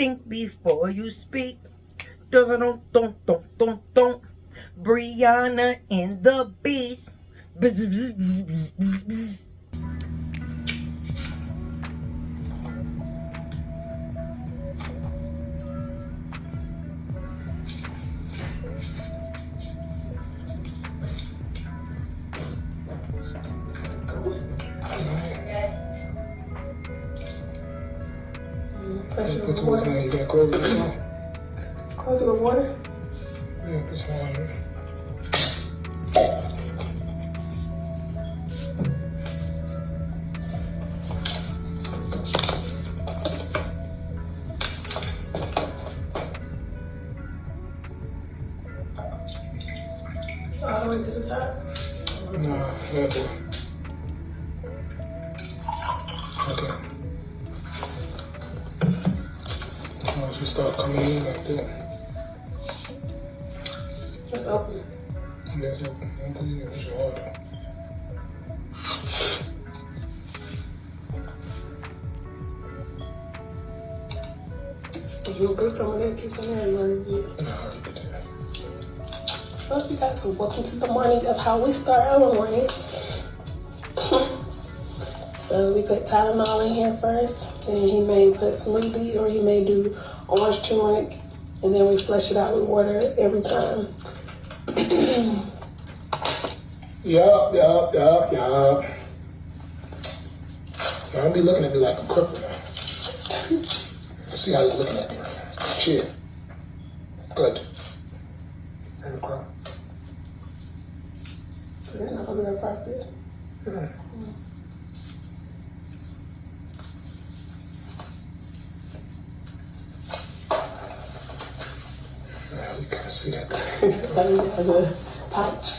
Think before you speak. Dun-dun-dun-dun-dun-dun. Briana and the Beast. Bzz, bzz, bzz, bzz, bzz, bzz. Put the water in. You gotta close it now. Close it with water? Yeah, put some water. All the way to the top? No, that way. Okay. Once you start coming in like that. Just open it. That's open. Open it with your water. You put some of that, keep some of that, and no, I'll do that. Well, you guys, so welcome to the morning of how we start our mornings. So we put Tylenol in here first, and he may put smoothie or he may do orange turmeric, and then we flush it out with water every time. Yup. Y'all don't be looking at me like I'm crippled now. I see how you're looking at me right now. Shit. Good. And the crowd. You're not gonna go across this? Now you can't see that thing. Pouch.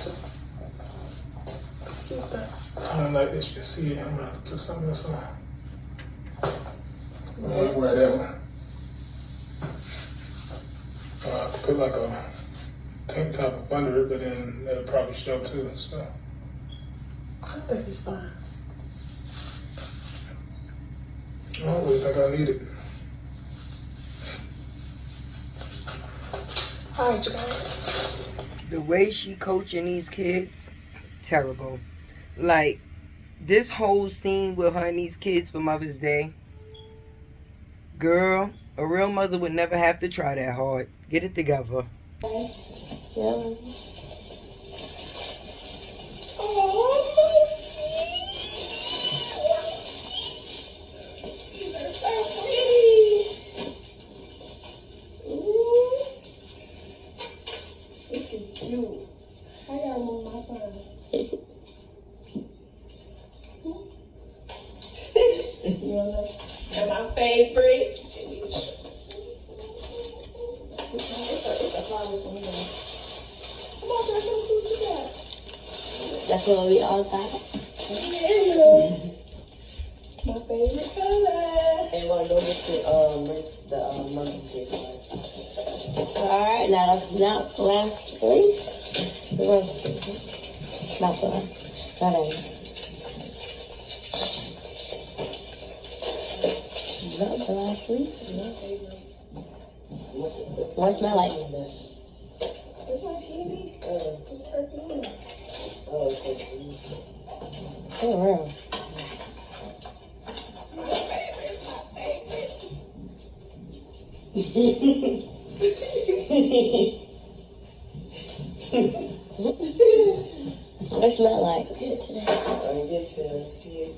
I don't like this. You can see it. I'm gonna have to put something else on. I'm gonna wear that one. I could put like a tank top up under it, but then that'll probably show too. So I think it's fine. I don't really think I need it. All right, you guys. The way she coaching these kids, terrible. Like, this whole scene with her and these kids for Mother's Day. Girl, a real mother would never have to try that hard. Get it together. Yeah. And my favorite. That's what we all got. Yeah. My favorite color. And want to go get the monkey stick. Alright, now that's not last place. Not the last. Not any. Not the last place. What smell like? It's like candy. It's perfume. Oh, okay. Oh, wow. My favorite. What it smell like? Get it today. I get to see it.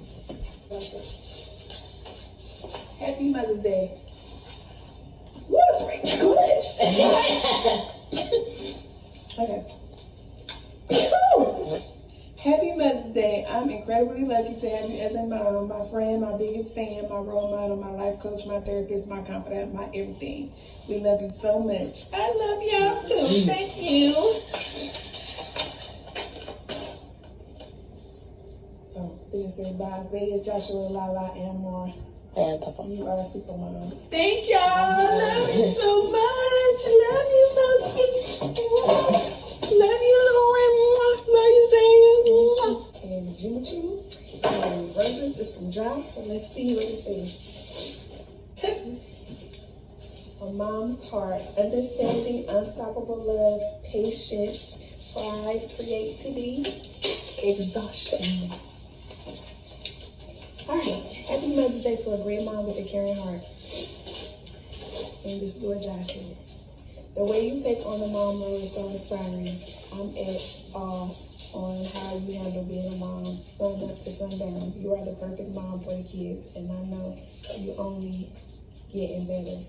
Happy Mother's Day. What's right English? Okay. Happy Mother's Day. I'm incredibly lucky to have you as a mom, my friend, my biggest fan, my role model, my life coach, my therapist, my confidant, my everything. We love you so much. I love y'all too. Thank you. Oh, it just said by Isaiah, Joshua, Lala, and more. And Papa. You are a super mom. Thank y'all. Love you so much. Love you, Muskie. Love you, Lauren. Love you, Zane. And Jimmy Choo. And roses is from John. So let's see what it says. A mom's heart, understanding, unstoppable love, patience, pride, creativity, exhaustion. All right, happy Mother's Day to a great mom with a caring heart. And this is what Josh said. The way you take on the mom role is so inspiring. I'm at awe on how you handle being a mom, sun up to sundown. You are the perfect mom for the kids, and I know you only getting better.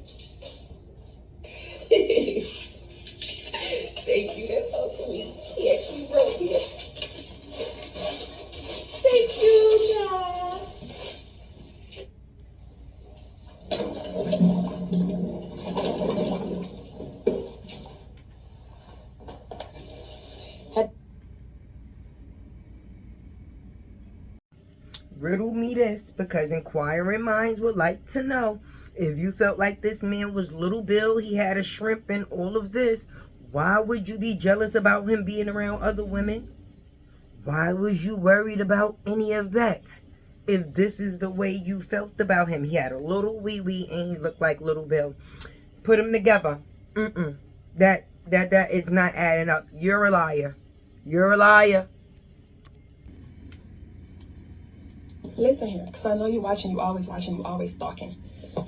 Thank you, that's so sweet. He actually wrote it. Thank you, John. Riddle me this, because inquiring minds would like to know. If you felt like this man was Little Bill, he had a shrimp and all of this, why would you be jealous about him being around other women? Why was you worried about any of that? If this is the way you felt about him, he had a little wee-wee and he looked like Little Bill. Put them together. That is not adding up. You're a liar. You're a liar. Listen here, because I know you're watching, you always stalking.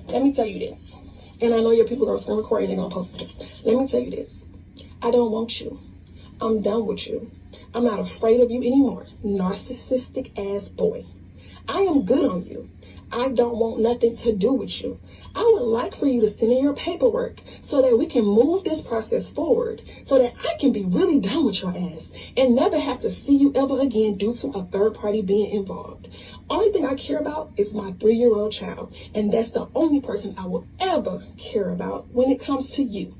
Let me tell you this. And I know your people are going to screen record and they're going to post this. Let me tell you this. I don't want you. I'm done with you. I'm not afraid of you anymore. Narcissistic ass boy. I am good on you. I don't want nothing to do with you. I would like for you to send in your paperwork so that we can move this process forward, so that I can be really done with your ass and never have to see you ever again due to a third party being involved. Only thing I care about is my 3-year-old child, and that's the only person I will ever care about when it comes to you.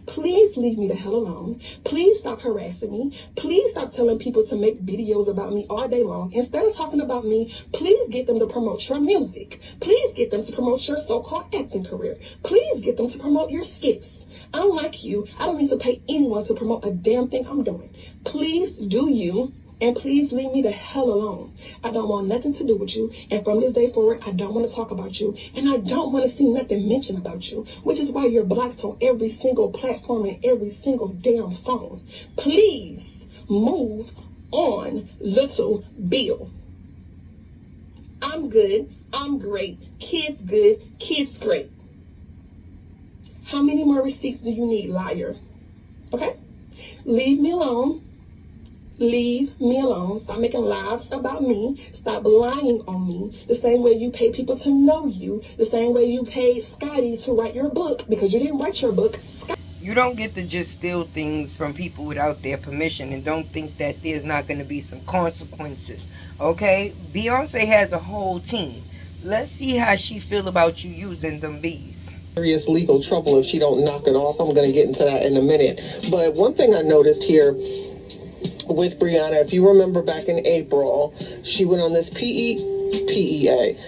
Please leave me the hell alone. Please stop harassing me. Please stop telling people to make videos about me all day long. Instead of talking about me, please get them to promote your music. Please get them to promote your so-called acting career. Please get them to promote your skits. Unlike you, I don't need to pay anyone to promote a damn thing I'm doing. Please do you. And please leave me the hell alone. I don't want nothing to do with you. And from this day forward, I don't want to talk about you. And I don't want to see nothing mentioned about you. Which is why you're blocked on every single platform and every single damn phone. Please move on, Little Bill. I'm good. I'm great. Kids good. Kids great. How many more receipts do you need, liar? Okay? Leave me alone. Leave me alone. Stop making lies about me. Stop lying on me. The same way you pay people to know you. The same way you paid Scotty to write your book, because you didn't write your book. You don't get to just steal things from people without their permission and don't think that there's not going to be some consequences. Okay? Beyonce has a whole team. Let's see how she feel about you using them bees. Serious legal trouble if she don't knock it off. I'm going to get into that in a minute. But one thing I noticed here with Briana, if you remember back in April, she went on this PEA.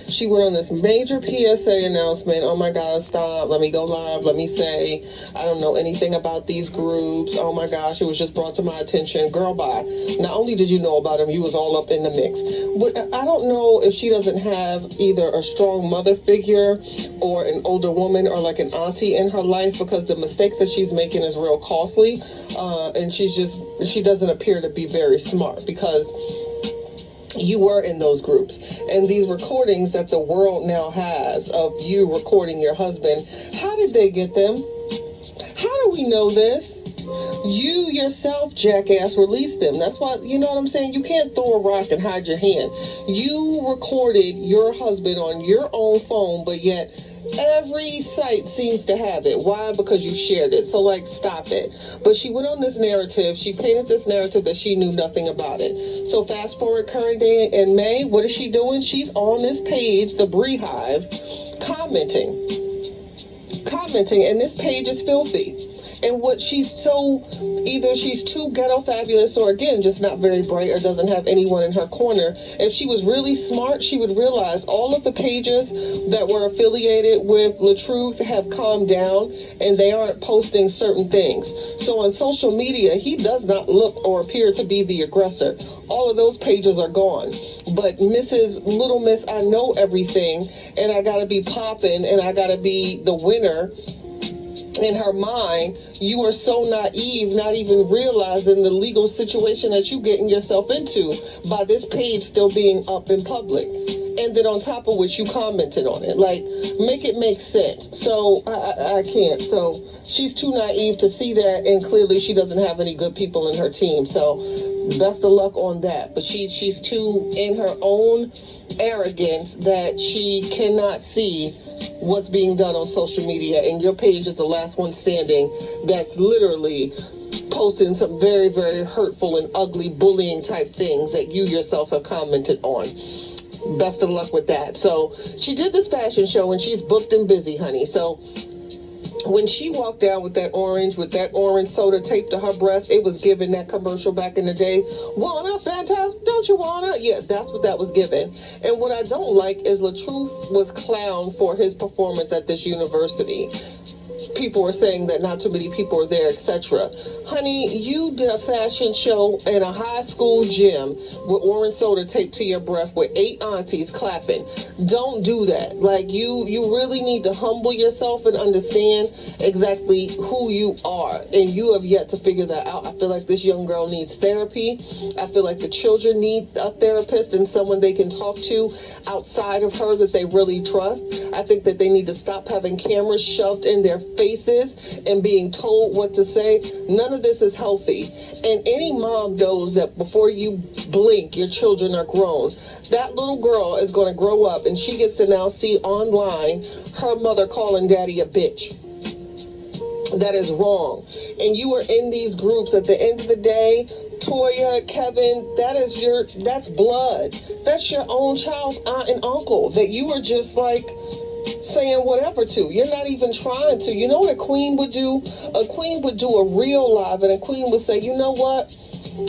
She went on this major PSA announcement. Oh my God, stop. Let me go live. Let me say, I don't know anything about these groups. Oh my gosh, it was just brought to my attention. Girl, bye. Not only did you know about them, you was all up in the mix. But I don't know if she doesn't have either a strong mother figure or an older woman or like an auntie in her life, because the mistakes that she's making is real costly. And she doesn't appear to be very smart, because you were in those groups, and these recordings that the world now has of you recording your husband, how did they get them? How do we know this? You yourself, jackass, released them. That's why, you know what I'm saying? You can't throw a rock and hide your hand. You recorded your husband on your own phone, but yet every site seems to have it. Why? Because you shared it. So, like, stop it. But she went on this narrative. She painted this narrative that she knew nothing about it. So fast forward current day in May. What is she doing? She's on this page, the Bri-Hive, commenting. And this page is filthy. And what either she's too ghetto fabulous, or again, just not very bright, or doesn't have anyone in her corner. If she was really smart, she would realize all of the pages that were affiliated with LaTruth have calmed down and they aren't posting certain things. So on social media, he does not look or appear to be the aggressor. All of those pages are gone. But Little Miss, I know everything, and I gotta be popping, and I gotta be the winner. in her mind, you are so naive, not even realizing the legal situation that you getting yourself into by this page still being up in public. And then on top of which you commented on it. Like, make it make sense. So I can't. So she's too naive to see that, and clearly she doesn't have any good people in her team. So best of luck on that. But she's too in her own arrogance that she cannot see what's being done on social media, and your page is the last one standing that's literally posting some very, very hurtful and ugly bullying type things that you yourself have commented on. Best of luck with that. So she did this fashion show and she's booked and busy, honey. So when she walked down with that orange soda taped to her breast, it was given that commercial back in the day. Wanna Fanta? Don't you wanna? Yeah, that's what that was given. And what I don't like is LaTruth was clowned for his performance at this university. People are saying that not too many people are there, etc. Honey, you did a fashion show in a high school gym with orange soda taped to your breath with 8 aunties clapping. Don't do that. Like, you really need to humble yourself and understand exactly who you are. And you have yet to figure that out. I feel like this young girl needs therapy. I feel like the children need a therapist and someone they can talk to outside of her that they really trust. I think that they need to stop having cameras shoved in their faces and being told what to say. None of this is healthy. And any mom knows that before you blink, your children are grown. That little girl is going to grow up and she gets to now see online her mother calling daddy a bitch. That is wrong. And you are in these groups. At the end of the day, Toya, Kevin, that's blood. That's your own child's aunt and uncle that you are just like saying whatever to. You're not even trying to. You know what a queen would do? A queen would do a real live, and a queen would say, you know what?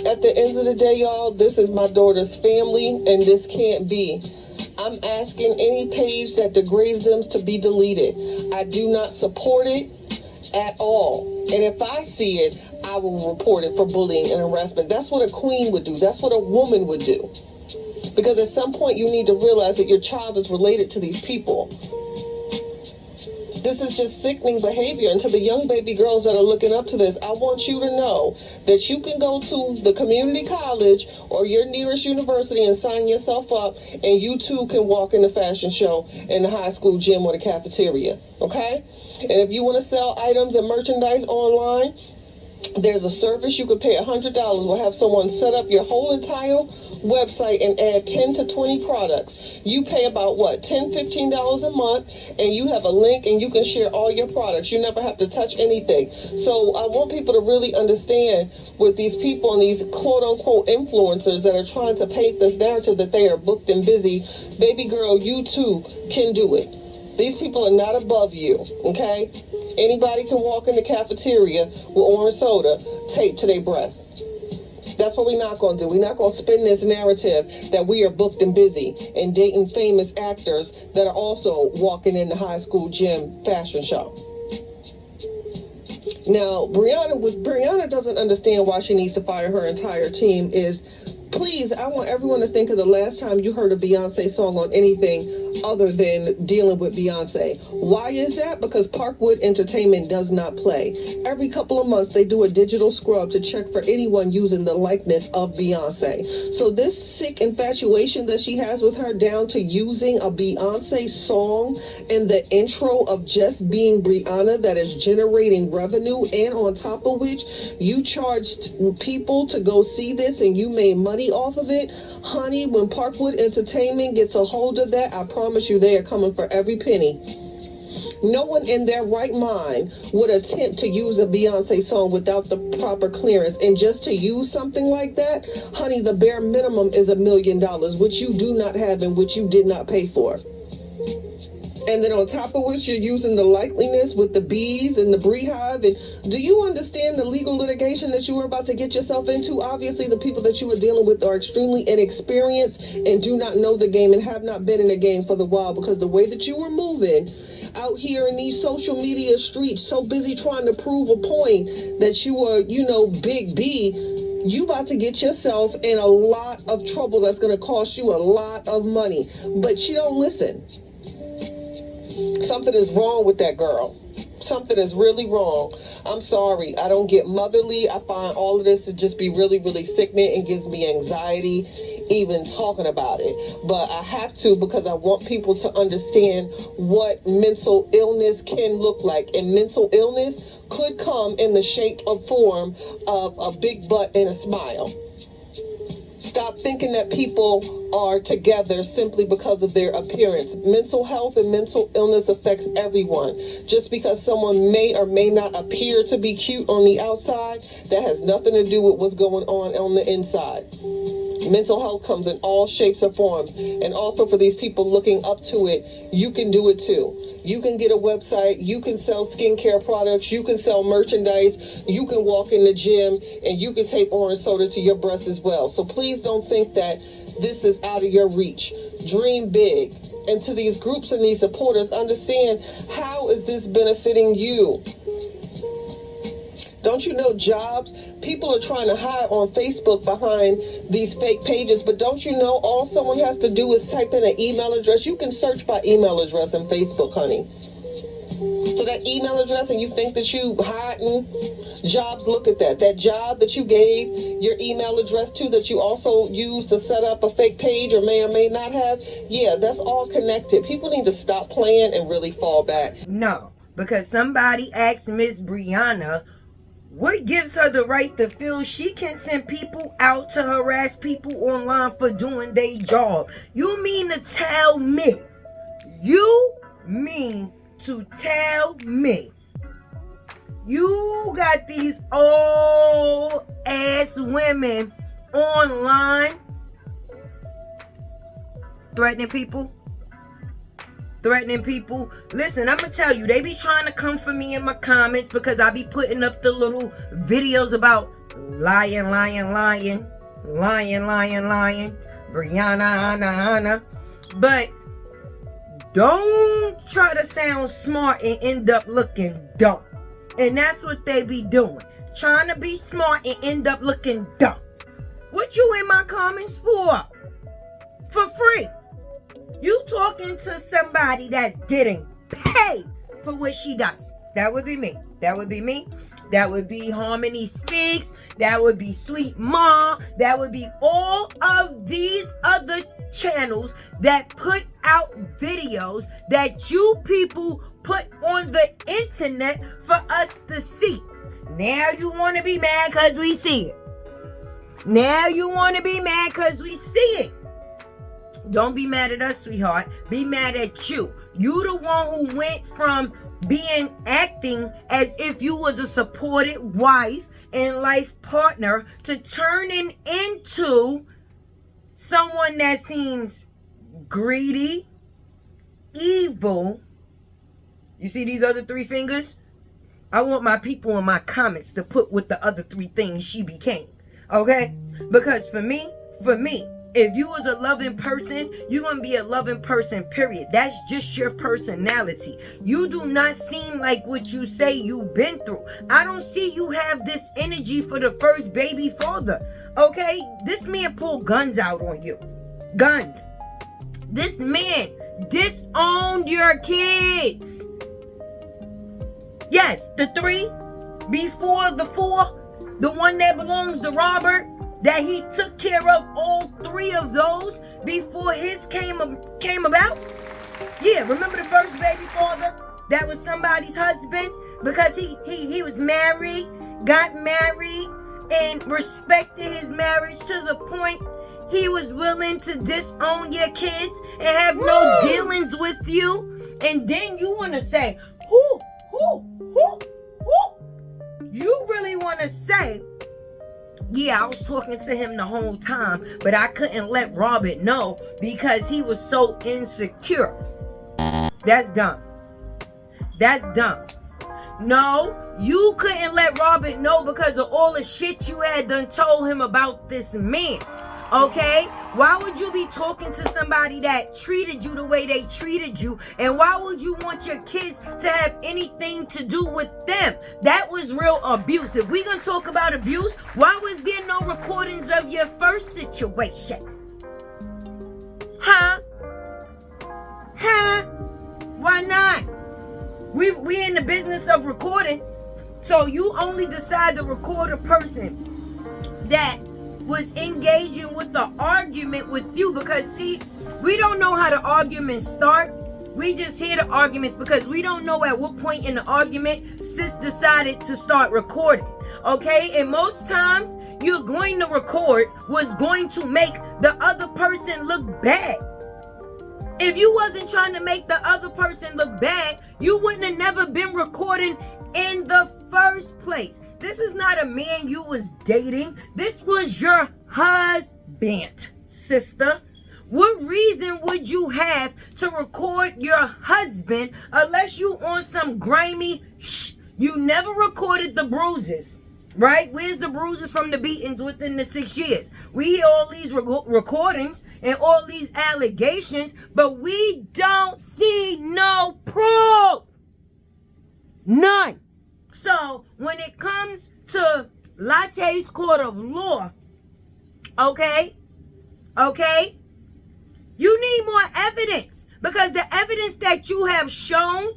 At the end of the day, y'all, this is my daughter's family, and this can't be. I'm asking any page that degrades them to be deleted. I do not support it at all. And if I see it, I will report it for bullying and harassment. That's what a queen would do. That's what a woman would do. Because at some point you need to realize that your child is related to these people. This is just sickening behavior. And to the young baby girls that are looking up to this, I want you to know that you can go to the community college or your nearest university and sign yourself up, and you too can walk in the fashion show in the high school gym or the cafeteria, okay? And if you want to sell items and merchandise online, there's a service you could pay $100. We'll have someone set up your whole entire website and add 10 to 20 products. You pay about what, $10, $15 a month, and you have a link and you can share all your products. You never have to touch anything. So I want people to really understand with these people and these quote unquote influencers that are trying to paint this narrative that they are booked and busy. Baby girl, you too can do it. These people are not above you, okay? Anybody can walk in the cafeteria with orange soda taped to their breast. That's what we're not going to do. We're not going to spin this narrative that we are booked and busy and dating famous actors that are also walking in the high school gym fashion show. Now, Briana doesn't understand why she needs to fire her entire team is, please, I want everyone to think of the last time you heard a Beyonce song on anything other than dealing with Beyonce. Why is that? Because Parkwood Entertainment does not play. Every couple of months, they do a digital scrub to check for anyone using the likeness of Beyonce. So this sick infatuation that she has with her down to using a Beyonce song in the intro of just being Briana that is generating revenue, and on top of which you charged people to go see this and you made money off of it. Honey, when Parkwood Entertainment gets a hold of that, I promise you they are coming for every penny. No one in their right mind would attempt to use a Beyonce song without the proper clearance. And just to use something like that, honey, the bare minimum is $1 million, which you do not have and which you did not pay for. And then on top of which you're using the likeliness with the bees and the Bri-Hive. And do you understand the legal litigation that you were about to get yourself into? Obviously, the people that you were dealing with are extremely inexperienced and do not know the game and have not been in the game for the while, because the way that you were moving out here in these social media streets, so busy trying to prove a point that you were, Big B, you about to get yourself in a lot of trouble that's going to cost you a lot of money. But she don't listen. Something is wrong with that girl. something is really wrong. I'm sorry. I don't get motherly. I find all of this to just be really, really sickening and gives me anxiety even talking about it. But I have to, because I want people to understand what mental illness can look like. And mental illness could come in the shape or form of a big butt and a smile. Stop thinking that people are together simply because of their appearance. Mental health and mental illness affects everyone. Just because someone may or may not appear to be cute on the outside, that has nothing to do with what's going on the inside. Mental health comes in all shapes or forms. And also for these people looking up to it, you can do it too. You can get a website, you can sell skincare products, you can sell merchandise, you can walk in the gym, and you can tape orange soda to your breast as well. So please don't think that this is out of your reach. Dream big. And to these groups and these supporters, understand, how is this benefiting you? Don't you know jobs? People are trying to hide on Facebook behind these fake pages, but don't you know all someone has to do is type in an email address? You can search by email address in Facebook, honey. So that email address, and you think that you hiding jobs, look at that. That job that you gave your email address to, that you also used to set up a fake page or may not have, yeah, that's all connected. People need to stop playing and really fall back. No, because somebody asked Miss Briana, what gives her the right to feel she can send people out to harass people online for doing their job? You mean to tell me? You mean to tell me you got these old ass women online threatening people? Threatening people. Listen, I'm gonna tell you, they be trying to come for me in my comments because I be putting up the little videos about lying, Briana, Anna. But don't try to sound smart and end up looking dumb. And that's what they be doing. Trying to be smart and end up looking dumb. What you in my comments for? For free. You talking to somebody that's getting paid for what she does. That would be me. That would be me. That would be Harmony Speaks. That would be Sweet Ma. That would be all of these other channels that put out videos that you people put on the internet for us to see. Now you want to be mad because we see it. Now you want to be mad because we see it. Don't be mad at us, sweetheart. Be mad at you. You the one who went from acting as if you was a supported wife and life partner to turning into someone that seems greedy, evil. You see these other three fingers? I want my people in my comments to put what the other three things she became. Okay? Because for me, if you was a loving person, you're going to be a loving person, period. That's just your personality. You do not seem like what you say you've been through. I don't see you have this energy for the first baby father. Okay? This man pulled guns out on you. Guns. This man disowned your kids. Yes, the 3 before the 4, the one that belongs to Robert, that he took care of all 3 of those before his came about. Yeah, remember the first baby father that was somebody's husband because he was married, got married, and respected his marriage to the point he was willing to disown your kids and have no dealings with you. And then you want to say, who? You really want to say, yeah, I was talking to him the whole time, but I couldn't let Robert know because he was so insecure. That's dumb. That's dumb. No, you couldn't let Robert know because of all the shit you had done told him about this man. Okay? Why would you be talking to somebody that treated you the way they treated you? And why would you want your kids to have anything to do with them? That was real abuse. If we gonna talk about abuse, why was there no recordings of your first situation? Huh? Why not? We in the business of recording. So you only decide to record a person that was engaging with the argument with you, because see, we don't know how the arguments start. We just hear the arguments because we don't know at what point in the argument sis decided to start recording. Okay, and most times you're going to record what's going to make the other person look bad. If you wasn't trying to make the other person look bad, you wouldn't have never been recording in the first place. This is not a man you was dating. This was your husband, sister. What reason would you have to record your husband unless you on some grimy shh? You never recorded the bruises, right? Where's the bruises from the beatings within the 6 years? We hear all these recordings and all these allegations, but we don't see no proof. None. So when it comes to Latte's court of law, okay, you need more evidence, because the evidence that you have shown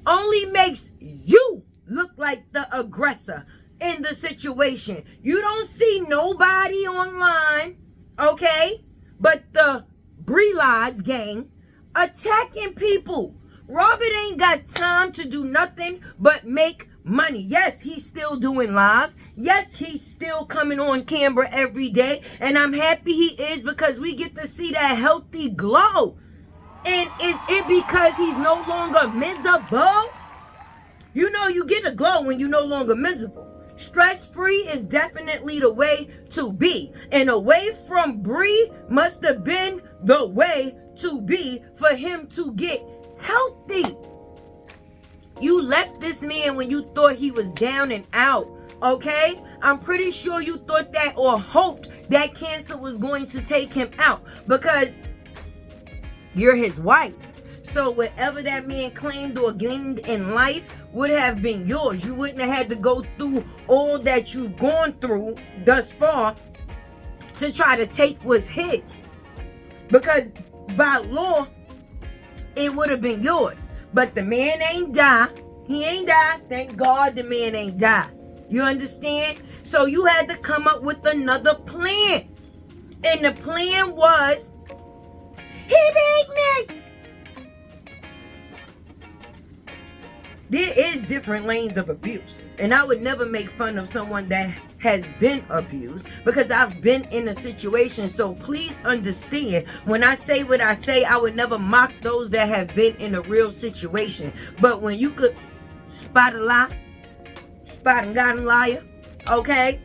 only makes you look like the aggressor in the situation. You don't see nobody online, okay, but the Bri-Lies gang attacking people. Robert ain't got time to do nothing but make money. Yes, he's still doing lives. Yes, he's still coming on camera every day. And I'm happy he is, because we get to see that healthy glow. And is it because he's no longer miserable? You know, you get a glow when you're no longer miserable. Stress-free is definitely the way to be. And away from Bri must have been the way to be for him to get healthy. You left this man when you thought he was down and out, okay? I'm pretty sure you thought that, or hoped that cancer was going to take him out, because you're his wife. So whatever that man claimed or gained in life would have been yours. You wouldn't have had to go through all that you've gone through thus far to try to take what's his. Because by law, it would have been yours. But the man ain't died. He ain't died. Thank God the man ain't died. You understand? So you had to come up with another plan. And the plan was, he beat me. There is different lanes of abuse. And I would never make fun of someone that has been abused, because I've been in a situation. So please understand, when I say what I say, I would never mock those that have been in a real situation. But when you could spot a lie, spot and got a liar, okay,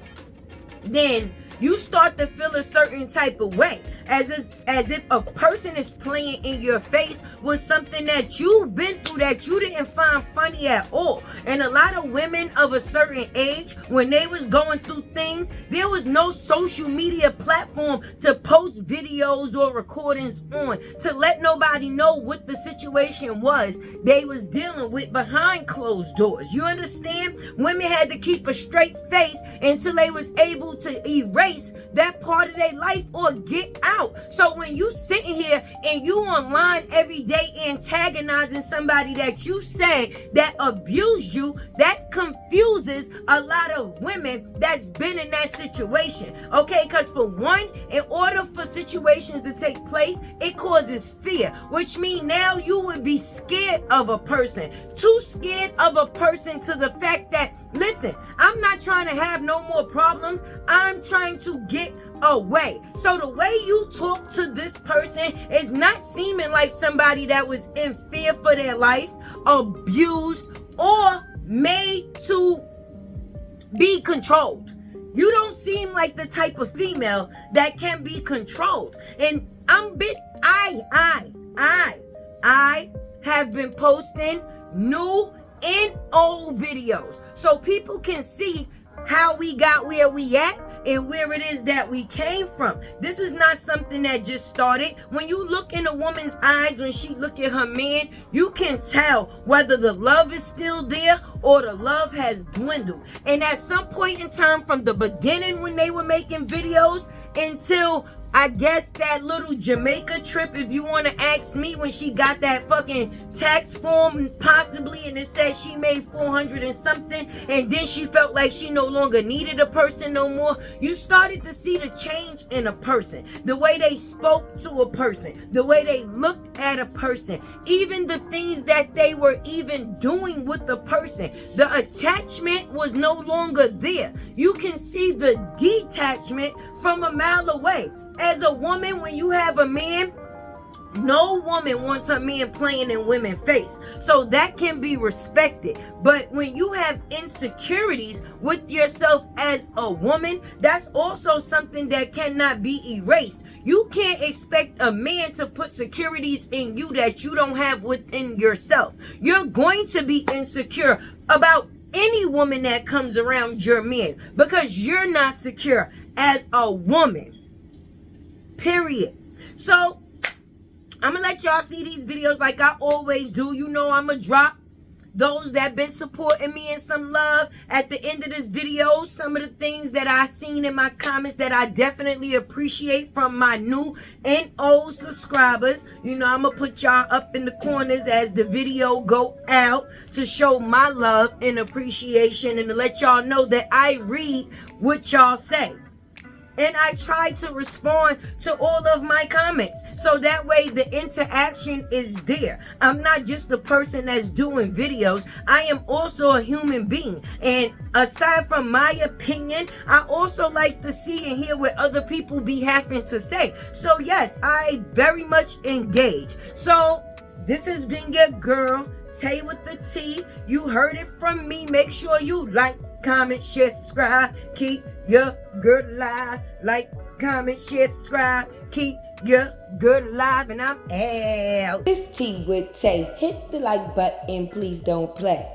then you start to feel a certain type of way, as if a person is playing in your face with something that you've been through that you didn't find funny at all. And a lot of women of a certain age, when they was going through things, there was no social media platform to post videos or recordings on to let nobody know what the situation was they was dealing with behind closed doors. You understand? Women had to keep a straight face until they was able to erase that part of their life or get out. So when you sitting here and you online every day antagonizing somebody that you say that abused you, that confuses a lot of women that's been in that situation. Okay, because for one, in order for situations to take place, it causes fear, which means now you would be scared of a person. Too scared of a person to the fact that, listen, I'm not trying to have no more problems. I'm trying to get away. So the way you talk to this person is not seeming like somebody that was in fear for their life, abused, or made to be controlled. You don't seem like the type of female that can be controlled. And I have been posting new and old videos so people can see how we got where we at and where it is that we came from. This is not something that just started. When you look in a woman's eyes, when she look at her man, you can tell whether the love is still there or the love has dwindled. And at some point in time, from the beginning when they were making videos until I guess that little Jamaica trip, if you want to ask me, when she got that fucking tax form possibly, and it said she made 400 and something, and then she felt like she no longer needed a person no more. You started to see the change in a person, the way they spoke to a person, the way they looked at a person, even the things that they were even doing with the person. The attachment was no longer there. You can see the detachment from a mile away. As a woman, when you have a man, no woman wants a man playing in women's face. So that can be respected. But when you have insecurities with yourself as a woman, that's also something that cannot be erased. You can't expect a man to put securities in you that you don't have within yourself. You're going to be insecure about any woman that comes around your man because you're not secure as a woman. Period. So I'm gonna let y'all see these videos like I always do. You know I'm gonna drop those that been supporting me in some love at the end of this video. Some of the things that I seen in my comments that I definitely appreciate from my new and old subscribers. You know I'm gonna put y'all up in the corners as the video go out to show my love and appreciation and to let y'all know that I read what y'all say. And I try to respond to all of my comments. So that way the interaction is there. I'm not just the person that's doing videos. I am also a human being. And aside from my opinion, I also like to see and hear what other people be having to say. So yes, I very much engage. So this has been your girl, Tay with the T. You heard it from me. Make sure you like, comment, share, subscribe. Keep your good alive. Like, comment, share, subscribe. Keep your good alive. And I'm out. This T with Tay. Hit the like button, please don't play.